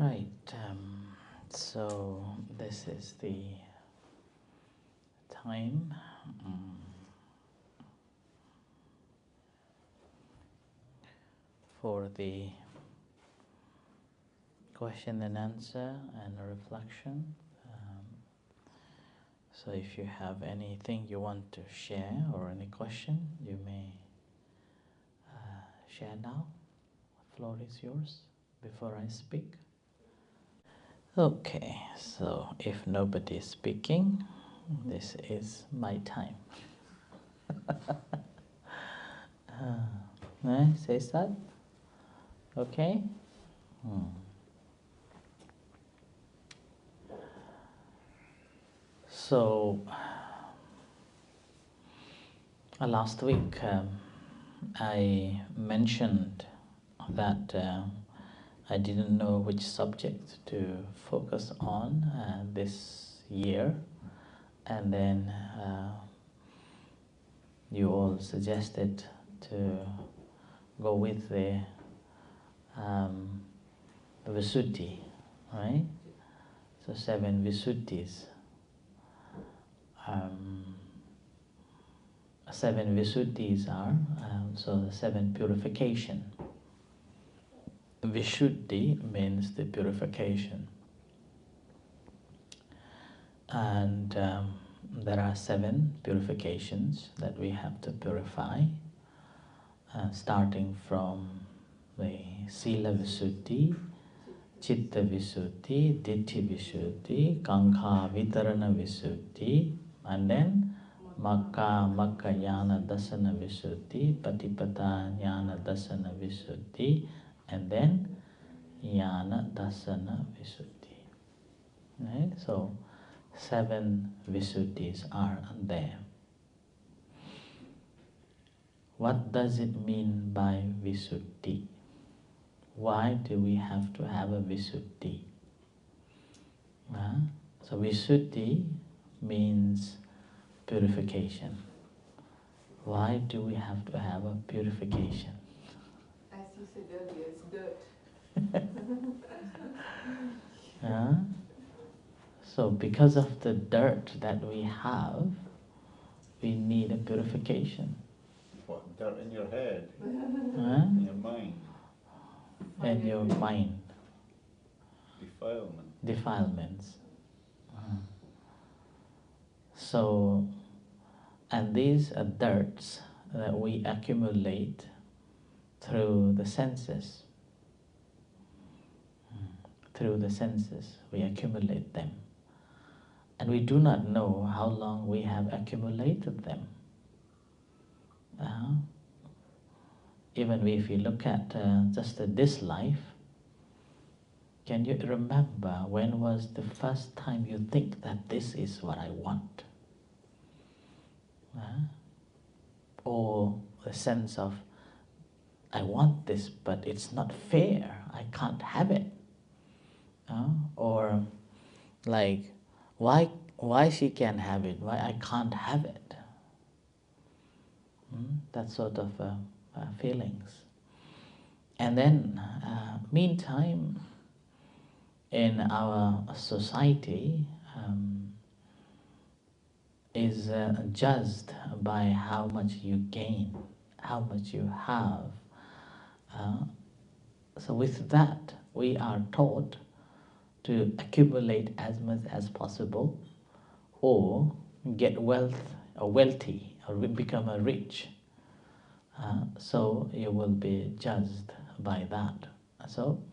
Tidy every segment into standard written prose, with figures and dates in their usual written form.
Right, so this is the time for the question and answer and reflection. So if you have anything you want to share or any question, you may share now. The floor is yours before I speak. Okay, so if nobody is speaking, this is my time. Say that? Okay? So, last week I mentioned that I didn't know which subject to focus on this year, and then you all suggested to go with the Visuddhi, right? So 7 Visuddhis. 7 Visuddhis are so the 7 purification. Visuddhi means the purification, and there are 7 purifications that we have to purify, starting from the Sila Visuddhi, Chitta Visuddhi, Ditthi Visuddhi, Kankha Vitarana Visuddhi, and then Makka Yana Dasana Visuddhi, Patipada Jnana Dasana Visuddhi, and then Jnana Dasana Visuddhi. Right? So 7 Visuddhis are there. What does it mean by Visuddhi? Why do we have to have a Visuddhi? So Visuddhi means purification. Why do we have to have a purification? As you said earlier, it's dirt. So because of the dirt that we have, we need a purification. What, dirt in your head? In your mind? In your mind. Defilements. So, and these are dirts that we accumulate through the senses. Through the senses, we accumulate them. And we do not know how long we have accumulated them. Even if you look at just this life, can you remember when was the first time you think that this is what I want? Or the sense of, I want this, but it's not fair, I can't have it. Or like, why she can have it, why I can't have it? That sort of feelings. And then, meantime, in our society, is judged by how much you gain, how much you have. So with that, we are taught to accumulate as much as possible, or get wealth or wealthy, or become a rich. So you will be judged by that. So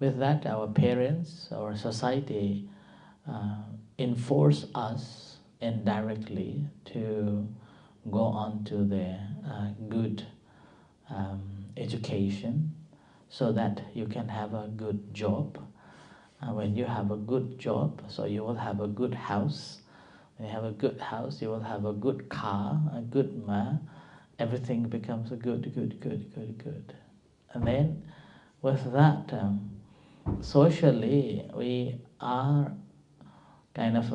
with that, our parents, our society enforce us indirectly to go on to the good education, so that you can have a good job. When you have a good job, so you will have a good house. When you have a good house, you will have a good car, a good everything becomes a good. And then with that, socially, we are kind of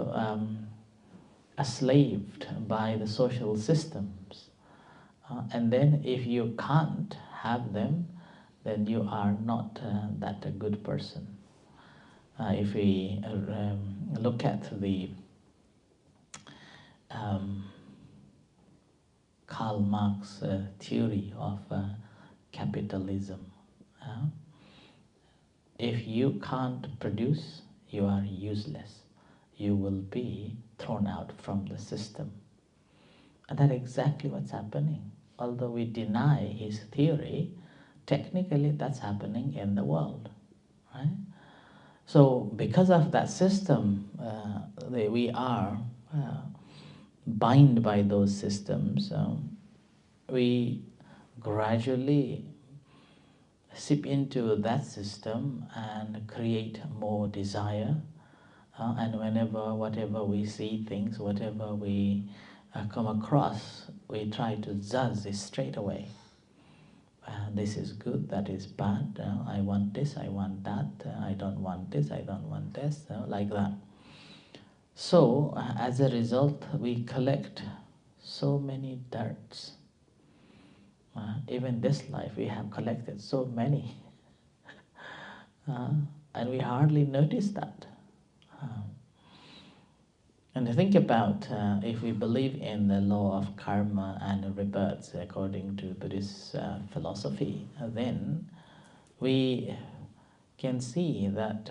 enslaved by the social systems. And then if you can't have them, then you are not that a good person. If we look at the Karl Marx theory of capitalism, if you can't produce, you are useless. You will be thrown out from the system. And that's exactly what's happening. Although we deny his theory, technically that's happening in the world, right? So because of that system, we are bind by those systems. We gradually sip into that system and create more desire. And whatever we see things, whatever we come across, we try to judge it straight away. This is good, that is bad, I want this, I want that, I don't want this, I don't want this, like that. So, as a result, we collect so many dirts. Even this life, we have collected so many. And we hardly notice that. And think about if we believe in the law of karma and rebirths according to Buddhist philosophy, then we can see that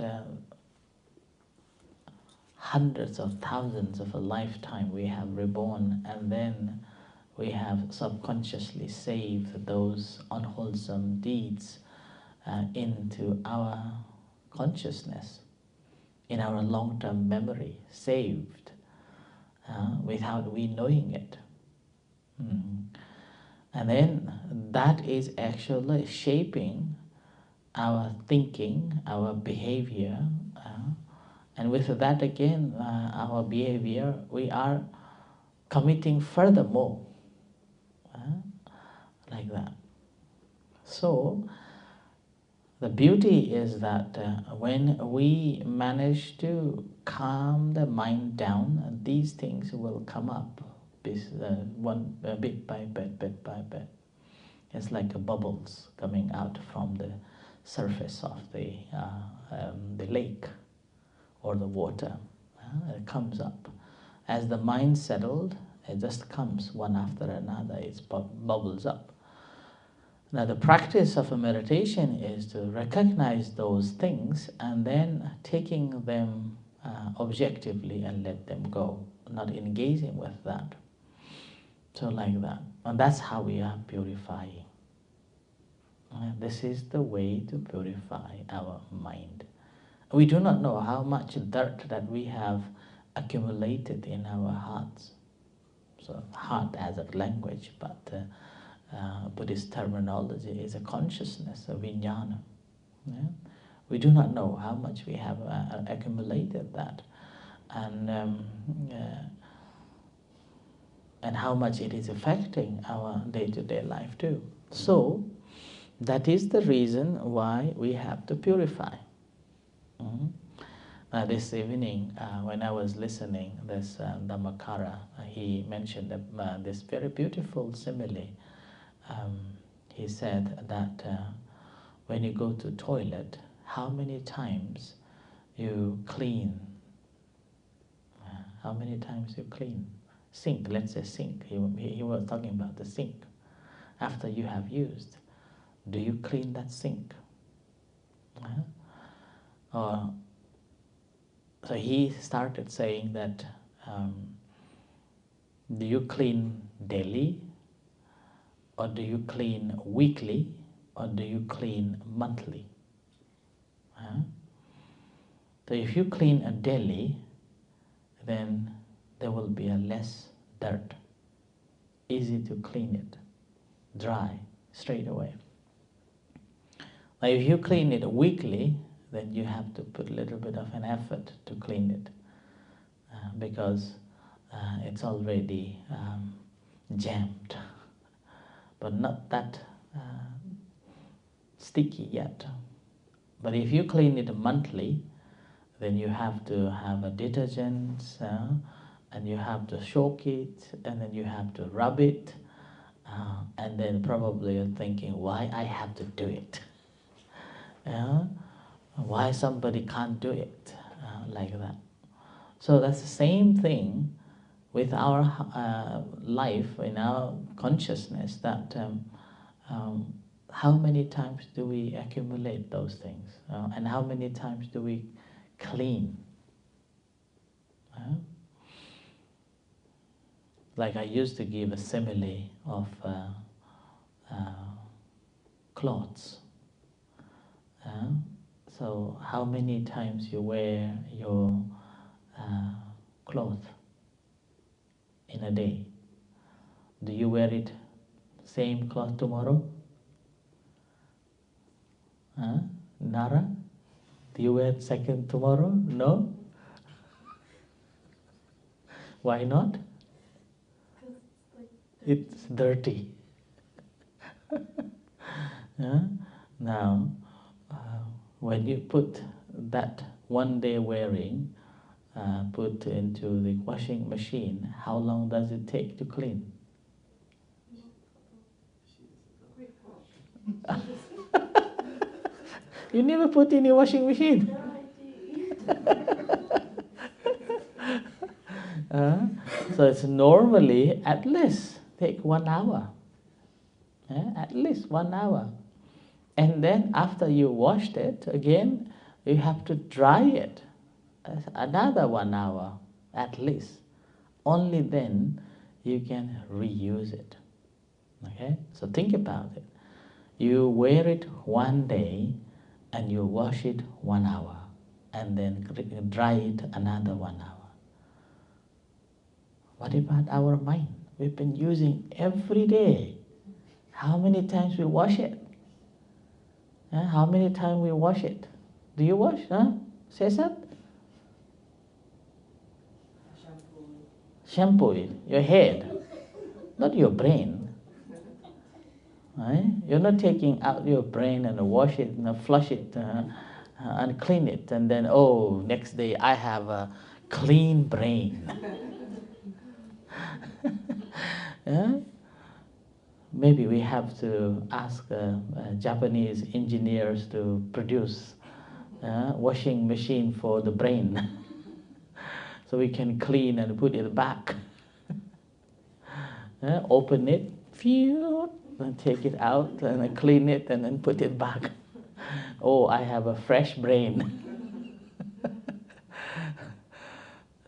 hundreds of thousands of a lifetime we have reborn, and then we have subconsciously saved those unwholesome deeds into our consciousness, in our long-term memory, saved without we knowing it. And then that is actually shaping our thinking, our behavior, and with that again, our behavior, we are committing furthermore, like that. So, the beauty is that when we manage to calm the mind down, these things will come up bit by bit. It's like bubbles coming out from the surface of the lake or the water. It comes up. As the mind settled, it just comes one after another. It bubbles up. Now the practice of a meditation is to recognize those things and then taking them objectively and let them go, not engaging with that. So like that. And that's how we are purifying. This is the way to purify our mind. We do not know how much dirt that we have accumulated in our hearts. So heart as a language, but Buddhist terminology is a consciousness, a vijnana. Yeah? We do not know how much we have accumulated that, and how much it is affecting our day-to-day life too. So that is the reason why we have to purify. This evening, when I was listening, this Dhammakara, he mentioned this very beautiful simile. He said that when you go to toilet, how many times you clean? How many times you clean? Sink, let's say sink. He was talking about the sink. After you have used, do you clean that sink? So he started saying that, do you clean daily, or do you clean weekly, or do you clean monthly? So if you clean a daily, then there will be a less dirt. Easy to clean it, dry, straight away. Now if you clean it weekly, then you have to put a little bit of an effort to clean it because it's already jammed, but not that sticky yet. But if you clean it monthly, then you have to have a detergent, and you have to soak it, and then you have to rub it, and then probably you're thinking, why I have to do it? Why somebody can't do it like that? So that's the same thing with our life, in our consciousness, that um, how many times do we accumulate those things? And how many times do we clean? Like I used to give a simile of clothes. So how many times you wear your cloth in a day? Do you wear it same cloth tomorrow? Nara? Do you wear it second tomorrow? No? Why not? It's dirty. Now, when you put that one day wearing, put into the washing machine, how long does it take to clean? You never put in your washing machine. So it's normally at least take 1 hour. At least 1 hour. And then after you washed it, again, you have to dry it. Another 1 hour at least. Only then you can reuse it. Okay? So think about it. You wear it one day and you wash it 1 hour and then dry it another 1 hour. What about our mind? We've been using every day. How many times we wash it? How many times we wash it? Do you wash? Cesar? Shampoo it. Your head, not your brain. Right? You're not taking out your brain and wash it and flush it and clean it and then, oh, next day I have a clean brain. Yeah? Maybe we have to ask Japanese engineers to produce a washing machine for the brain so we can clean and put it back. Open it, and take it out and clean it and then put it back. Oh, I have a fresh brain.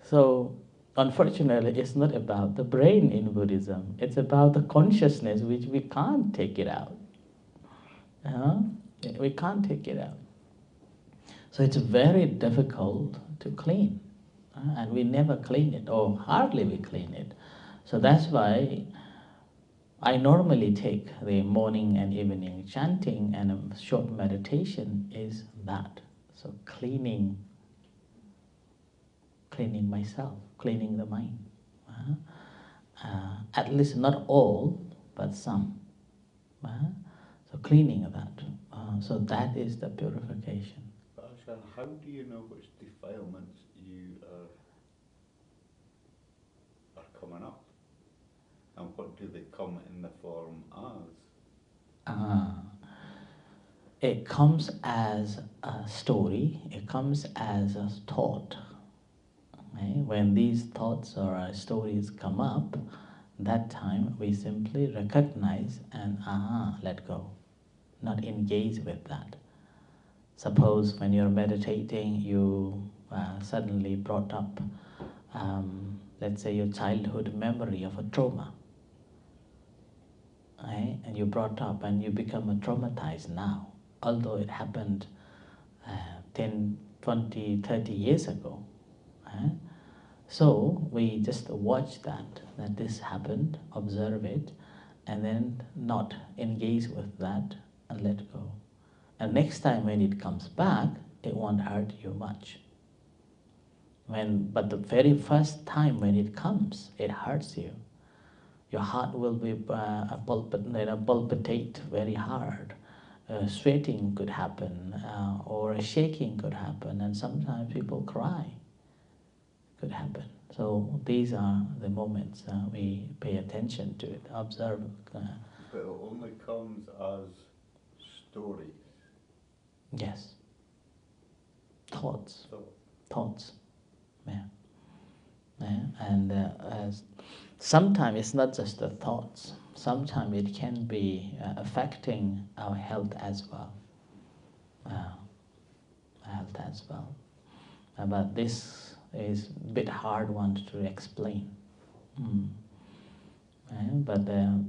So, unfortunately, it's not about the brain in Buddhism. It's about the consciousness, which we can't take it out. We can't take it out. So it's very difficult to clean. And we never clean it, or hardly we clean it. So that's why I normally take the morning and evening chanting, and a short meditation is that. So cleaning myself, cleaning the mind. At least not all, but some. So cleaning of that. So that is the purification. Asha, how do you know which defilements you are coming up? And what do they come in the form as? It comes as a story, it comes as a thought. Okay? When these thoughts or stories come up, that time we simply recognize and let go, not engage with that. Suppose when you're meditating, you suddenly brought up, let's say, your childhood memory of a trauma. Right? And you brought up and you become traumatized now, although it happened 10, 20, 30 years ago. Right? So we just watch that this happened, observe it, and then not engage with that and let go. And next time when it comes back, it won't hurt you much. But the very first time when it comes, it hurts you. Your heart will be palpitate very hard. Sweating could happen, or shaking could happen, and sometimes people cry. Could happen. So these are the moments we pay attention to it, observe. But it only comes as stories. Yes. Thoughts. So, Thoughts. Yeah. Yeah. And sometimes it's not just the thoughts. Sometimes it can be affecting our health as well. Health as well. But this is a bit hard one to explain. But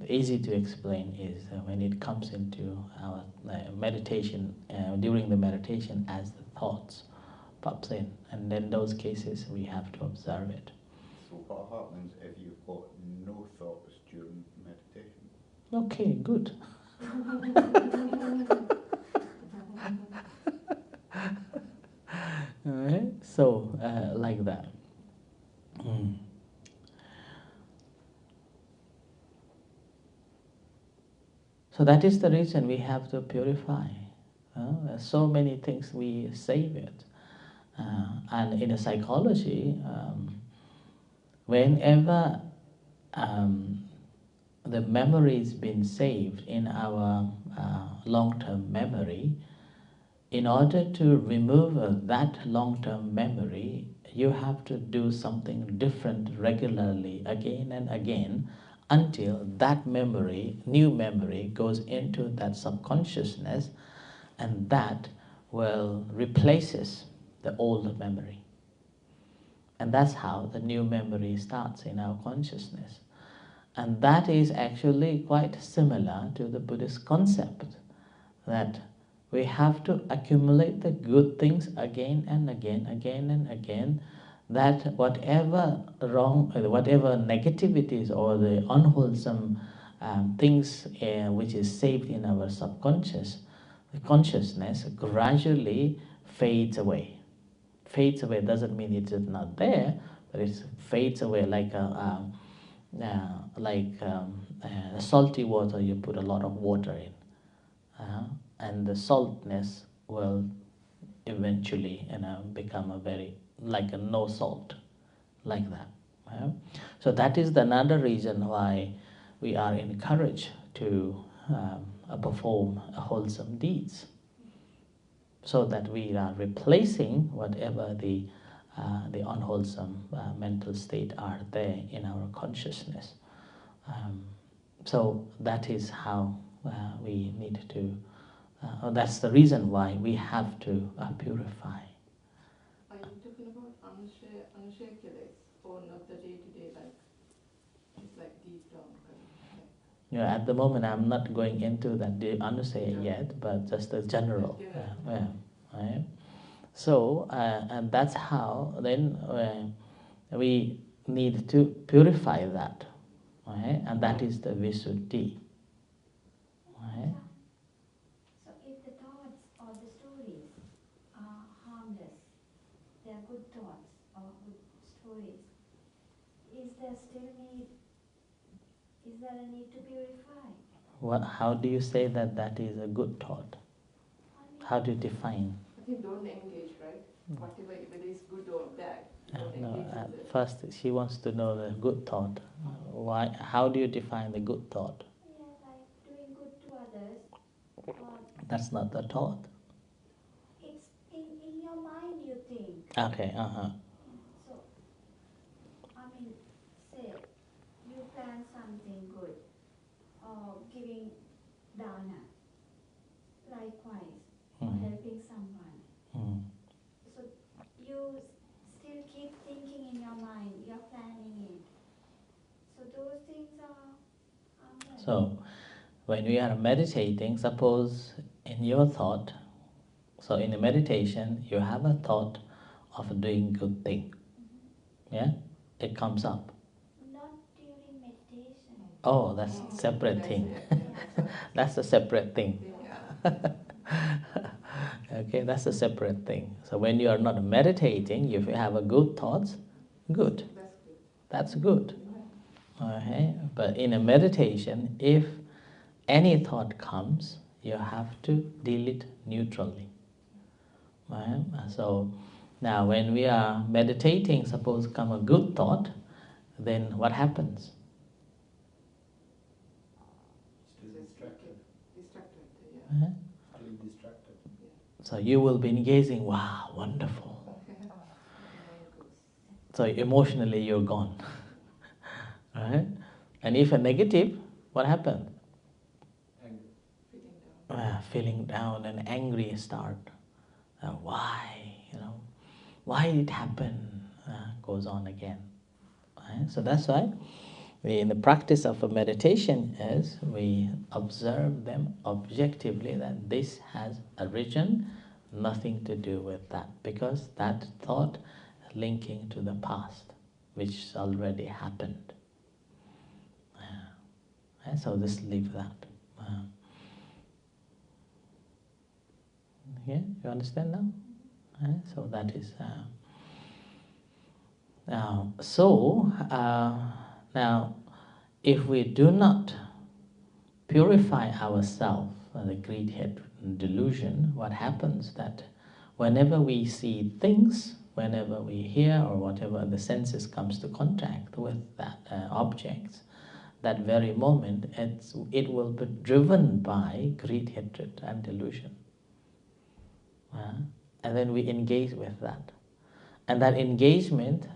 easy to explain is when it comes into our meditation, during the meditation as the thoughts pops in, and in those cases we have to observe it. so what happens if you've got no thoughts during meditation? Okay, good. Alright, so like that. So that is the reason we have to purify. There's so many things we save it. And in a psychology, whenever the memory is been saved in our long-term memory, in order to remove that long-term memory, you have to do something different regularly again and again until that memory, new memory, goes into that subconsciousness, and that will replaces the old memory. And that's how the new memory starts in our consciousness. And that is actually quite similar to the Buddhist concept that we have to accumulate the good things again and again, that whatever wrong, whatever negativities or the unwholesome things which is saved in our subconscious, the consciousness gradually fades away. Fades away doesn't mean it is not there, but it fades away like salty water. You put a lot of water in, and the saltness will eventually become a very like a no salt, like that. So that is another reason why we are encouraged to perform wholesome deeds, so that we are replacing whatever the unwholesome mental state are there in our consciousness. So that is how we need to. That's the reason why we have to purify. Are you talking about unshared kills or not the day-to-day life? It's like deep down kind of thing. Yeah, at the moment I'm not going into that Anusaya yet, but just the general. Right? So, and that's how then we need to purify that. Right? And that is the Visuddhi. Right? So if the thoughts or the stories are harmless, they are good thoughts or good stories, is there a need to purify? How do you say that that is a good thought? How do you define? I think don't engage, right? Whatever, whether it's good or bad, don't engage with it. First, she wants to know the good thought. Why? How do you define the good thought? Yeah, like doing good to others. That's not the thought. It's in your mind you think. Okay, So, I mean, say you plan something good or giving dana, likewise, or helping someone. So you still keep thinking in your mind, you're planning it. So those things are harmless. So, when we are meditating, suppose in your thought, so in a meditation, you have a thought of doing good thing. Yeah? It comes up. Not during meditation. Oh, that's a separate thing. That's a separate thing. Okay, that's a separate thing. So when you are not meditating, if you have a good thoughts, good. That's good. Okay? But in a meditation, if any thought comes, you have to deal it neutrally. Right? So now when we are meditating, suppose come a good thought, then what happens? Still distracted. Distracted, Uh-huh. Still distracted. So you will be engaging, wow, wonderful. So emotionally you're gone. Right? And if a negative, what happens? Feeling down and angry start. Why? Why did it happen? Goes on again. Right? So that's why in the practice of a meditation is we observe them objectively that this has arisen, nothing to do with that, because that thought linking to the past, which already happened. And so just leave that. Yeah, you understand now? So that is now if we do not purify ourselves the greed, hate, delusion, what happens that whenever we see things, whenever we hear or whatever the senses comes to contact with that objects, that very moment it will be driven by greed, hatred and delusion. And then we engage with that. And that engagement,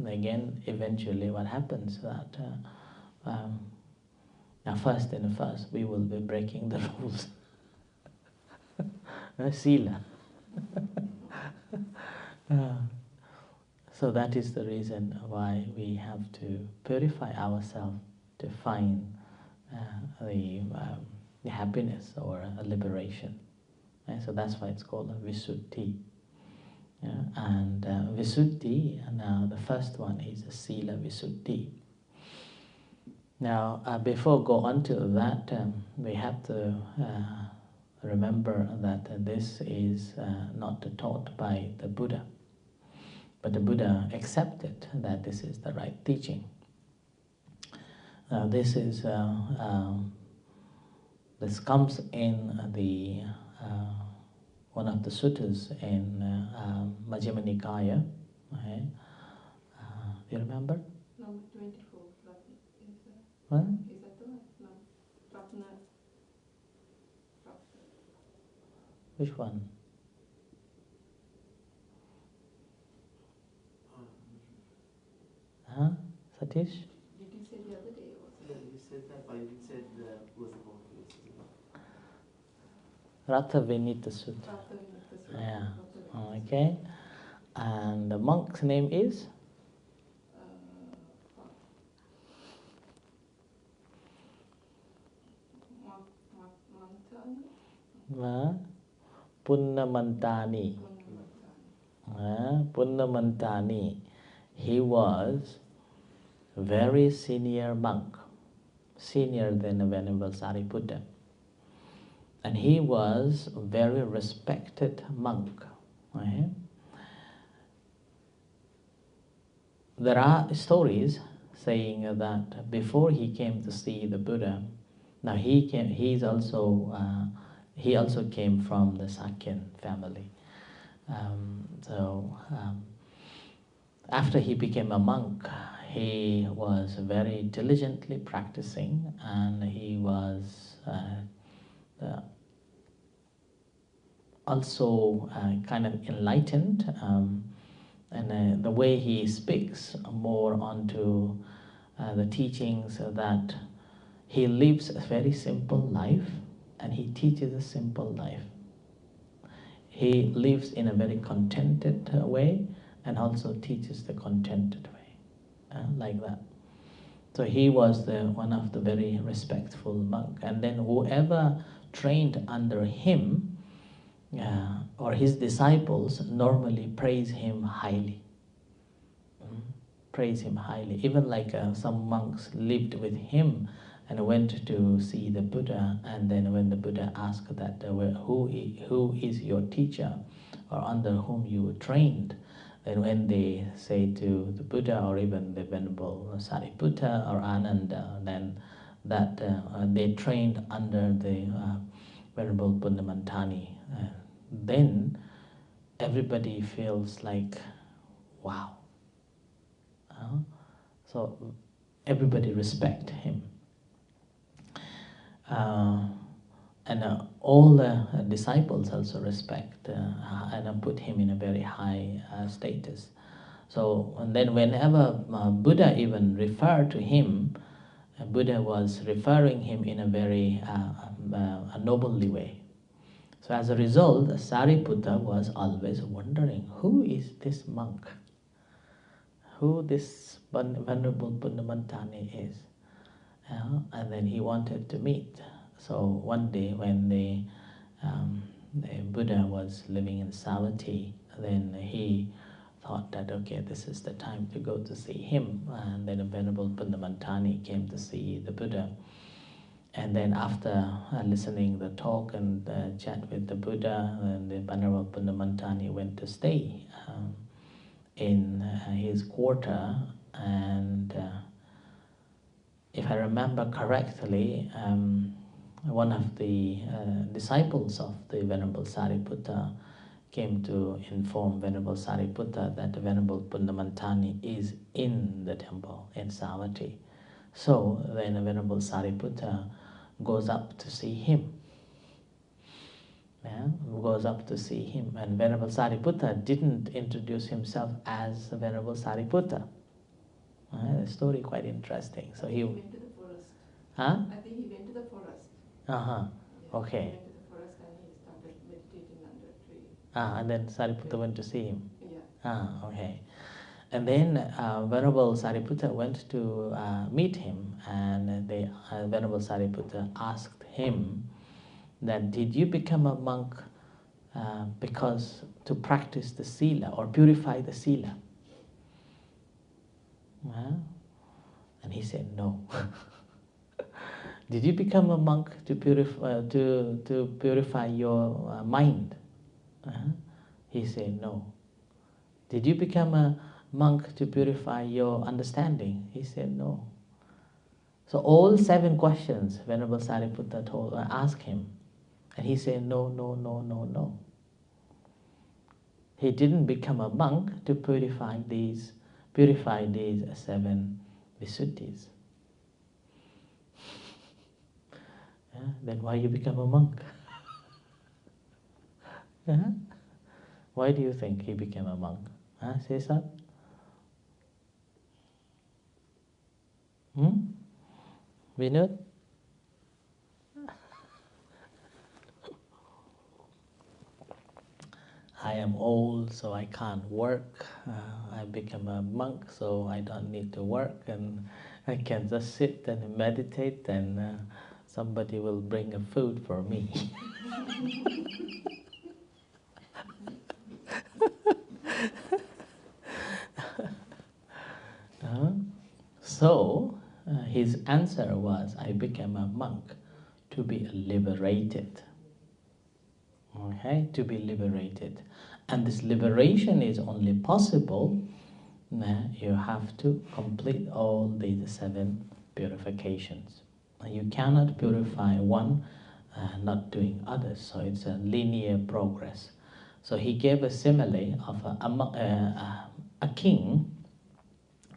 again, eventually what happens that now first we will be breaking the rules. Sila. So that is the reason why we have to purify ourselves to find the happiness or a liberation. So that's why it's called a Visuddhi. And Visuddhi, now the first one is a Sila Visuddhi. Now, before go on to that, we have to remember that this is not taught by the Buddha, but the Buddha accepted that this is the right teaching. This comes in the one of the suttas in Majjhima Nikaya. Okay. Do you remember? Number 24. What? Is that the one? No. Ratna. Which one? Huh? Satish? Did you say the other day? Yeah, you said that, but you said was about this. Ratha Vinita Sutta. Yeah. Okay. And the monk's name is? Punnamantani. Punnamantani. He was very senior monk, senior than the Venerable Sariputta. And he was a very respected monk. Right? There are stories saying that before he came to see the Buddha, now he also came from the Sakyan family. After he became a monk, he was very diligently practicing, and he was also kind of enlightened, and the way he speaks more onto the teachings that he lives a very simple life and he teaches a simple life. He lives in a very contented way and also teaches the contented way, like that. So he was one of the very respectful monk. And then whoever trained under him or his disciples normally praise him highly. Praise him highly. Even like some monks lived with him and went to see the Buddha, and then when the Buddha asked that who is your teacher or under whom you were trained, then when they say to the Buddha or even the Venerable Sariputta or Ananda, then that they trained under the Venerable Punnamantani, then everybody feels like, wow. So everybody respect him. And all the disciples also respect and put him in a very high status. So, and then whenever Buddha even referred to him, Buddha was referring him in a very a nobly way. So as a result, Sariputta was always wondering, who is this monk? Who this Venerable Punnamantani is? And then he wanted to meet. So one day when the Buddha was living in Savatthi, then he thought that, okay, this is the time to go to see him. And then the Venerable Punnamantani came to see the Buddha. And then after listening the talk and chat with the Buddha, and the Venerable Punnamantani went to stay in his quarter. And if I remember correctly, one of the disciples of the Venerable Sariputta came to inform Venerable Sariputta that the Venerable Punnamantani is in the temple in Savatthi. So then the Venerable Sariputta goes up to see him. Goes up to see him. And Venerable Sariputta didn't introduce himself as Venerable Sariputta. The story quite interesting. So he went to the forest. Huh? I think he went to the forest. Yeah, He okay. went to the forest and he started meditating under a tree. And then Sariputta went to see him. Yeah. Okay. And then Venerable Sariputta went to meet him, and Venerable Sariputta asked him that, did you become a monk because to practice the sila or purify the sila? And he said no. Did you become a monk to purify your mind? He said no. Did you become a monk to purify your understanding? He said no. So all 7 questions Venerable Sariputta asked him, and he said no, no, no, no, no. He didn't become a monk to purify these 7 Visuddhis. Then why you become a monk? Why do you think he became a monk? Say so? Vinod? I am old, so I can't work. I become a monk, so I don't need to work, and I can just sit and meditate, and somebody will bring a food for me. So his answer was, I became a monk to be liberated. Okay, to be liberated. And this liberation is only possible, you have to complete all these 7 purifications. You cannot purify one not doing others, so it's a linear progress. So he gave a simile of a king.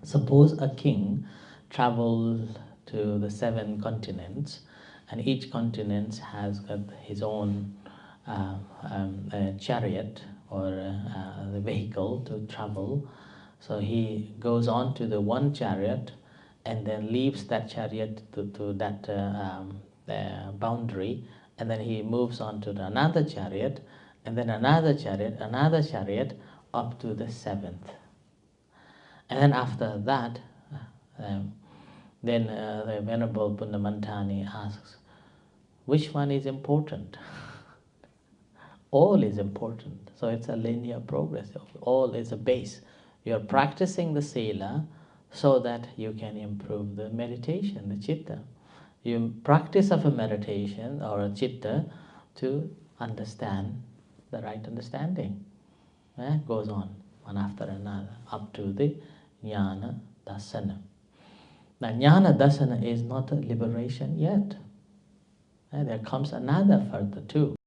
Suppose a king traveled to the 7 continents, and each continent has got his own chariot or the vehicle to travel. So he goes on to the one chariot and then leaves that chariot to that boundary, and then he moves on to another chariot, and then another chariot up to the 7th. And then after that, then the Venerable Punnamantani asks, which one is important? All is important. So it's a linear progress. All is a base. You're practicing the sila so that you can improve the meditation, the chitta. You practice of a meditation or a chitta to understand the right understanding. It goes on, one after another, up to the jnana dasana. Now, jnana dasana is not a liberation yet. There comes another further too.